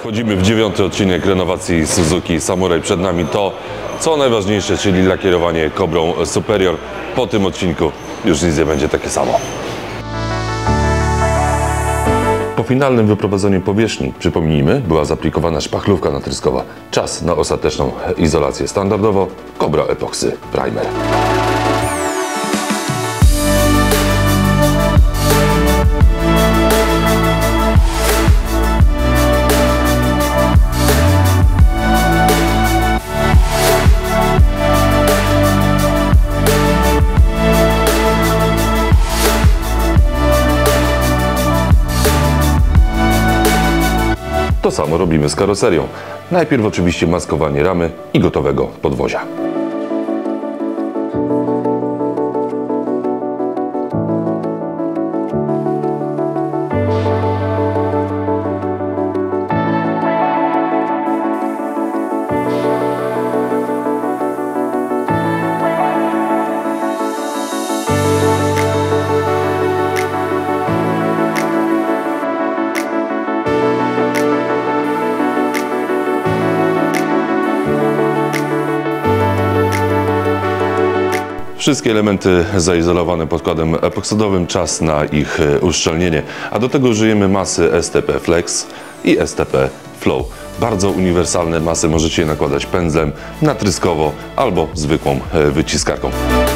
Wchodzimy w 9. odcinek renowacji Suzuki Samurai. Przed nami to, co najważniejsze, czyli lakierowanie Cobrą Superior. Po tym odcinku już nic nie będzie takie samo. Po finalnym wyprowadzeniu powierzchni, przypomnijmy, była zaaplikowana szpachlówka natryskowa. Czas na ostateczną izolację. Standardowo Cobra Epoxy Primer. To samo robimy z karoserią. Najpierw oczywiście maskowanie ramy i gotowego podwozia. Wszystkie elementy zaizolowane podkładem epoksydowym, czas na ich uszczelnienie, a do tego użyjemy masy STP Flex i STP Flow. Bardzo uniwersalne masy, możecie je nakładać pędzlem, natryskowo albo zwykłą wyciskarką.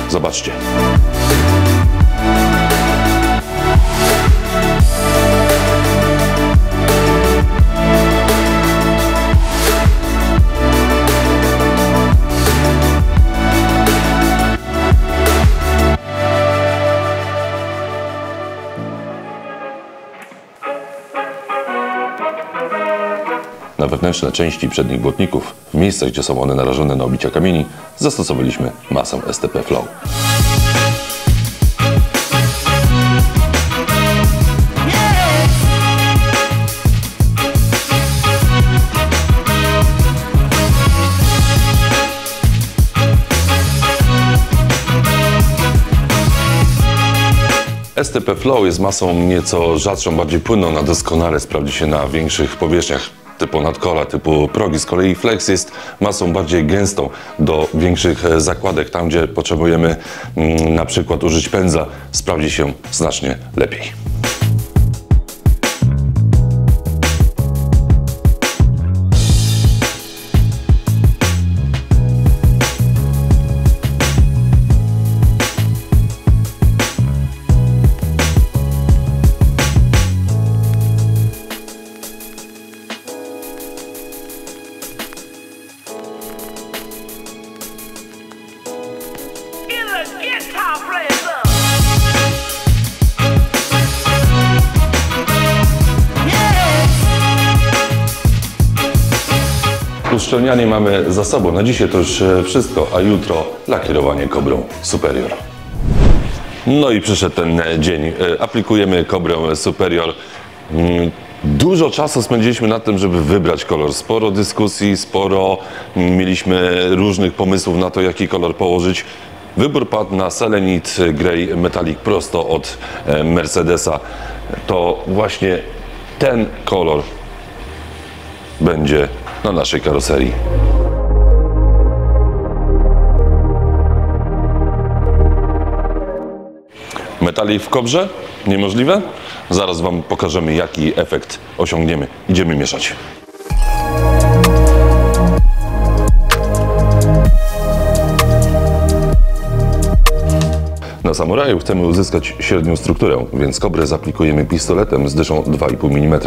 Zobaczcie. Na wewnętrzne części przednich błotników, w miejscach, gdzie są one narażone na obicia kamieni, zastosowaliśmy masę STP Flow. STP Flow jest masą nieco rzadszą, bardziej płynną, na doskonale sprawdzi się na większych powierzchniach typu nadkola, typu progi. Z kolei Flex jest masą bardziej gęstą do większych zakładek, tam gdzie potrzebujemy na przykład użyć pędzla, sprawdzi się znacznie lepiej. Uszczelnianie mamy za sobą. Na dzisiaj to już wszystko, a jutro lakierowanie Cobrą Superior. No i przyszedł ten dzień. Aplikujemy Cobrę Superior. Dużo czasu spędziliśmy na tym, żeby wybrać kolor. Sporo dyskusji, sporo mieliśmy różnych pomysłów na to, jaki kolor położyć. Wybór padł na Selenite Grey Metallic prosto od Mercedesa. To właśnie ten kolor będzie na naszej karoserii. Metalik w Cobrze? Niemożliwe? Zaraz Wam pokażemy, jaki efekt osiągniemy. Idziemy mieszać. Na Samuraju chcemy uzyskać średnią strukturę, więc Cobrę zaaplikujemy pistoletem z dyszą 2,5 mm.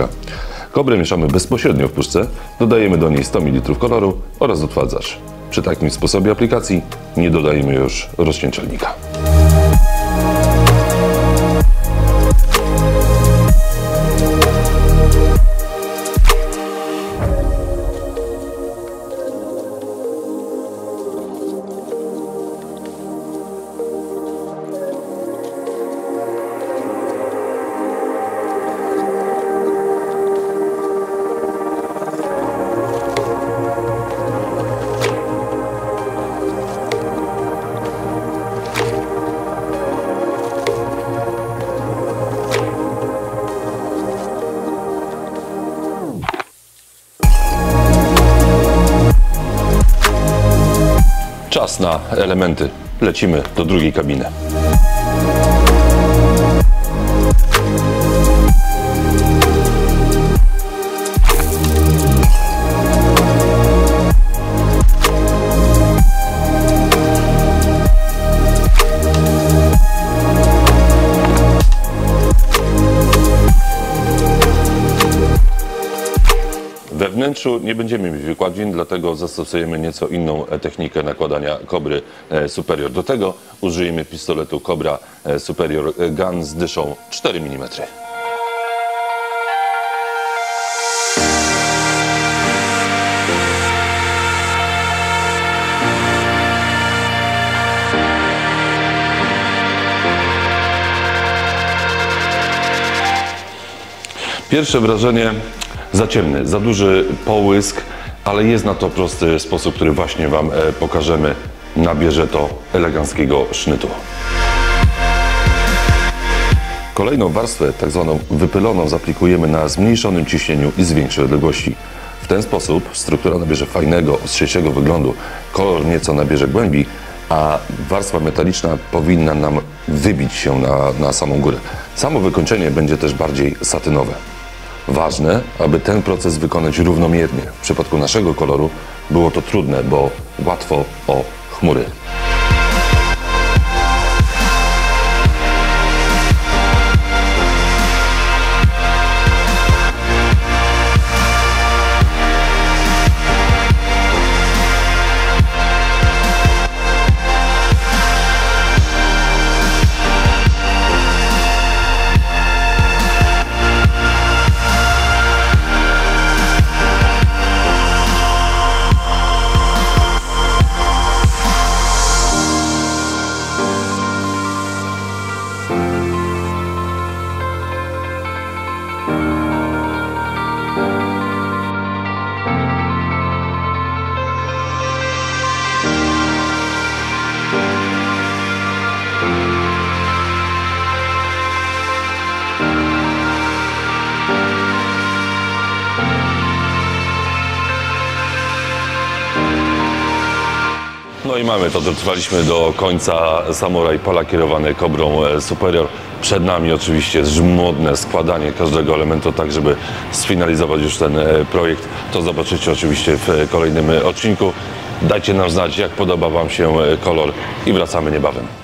Cobrę mieszamy bezpośrednio w puszce, dodajemy do niej 100 ml koloru oraz odtwarzacz. Przy takim sposobie aplikacji nie dodajemy już rozcieńczalnika. Czas na elementy. Lecimy do drugiej kabiny. We wnętrzu nie będziemy mieć wykładin, dlatego zastosujemy nieco inną technikę nakładania Cobry Superior. Do tego użyjemy pistoletu Cobra Superior Gun z dyszą 4 mm. Pierwsze wrażenie: za ciemny, za duży połysk, ale jest na to prosty sposób, który właśnie Wam pokażemy. Nabierze to eleganckiego sznytu. Kolejną warstwę, tak zwaną wypyloną, zaplikujemy na zmniejszonym ciśnieniu i z większej odległości. W ten sposób struktura nabierze fajnego, ostrzejszego wyglądu, kolor nieco nabierze głębi, a warstwa metaliczna powinna nam wybić się na samą górę. Samo wykończenie będzie też bardziej satynowe. Ważne, aby ten proces wykonać równomiernie. W przypadku naszego koloru było to trudne, bo łatwo o chmury. No i mamy to, dotrwaliśmy do końca. Samuraj polakierowany Cobrą Superior. Przed nami oczywiście żmudne składanie każdego elementu, tak żeby sfinalizować już ten projekt. To zobaczycie oczywiście w kolejnym odcinku. Dajcie nam znać, jak podoba Wam się kolor i wracamy niebawem.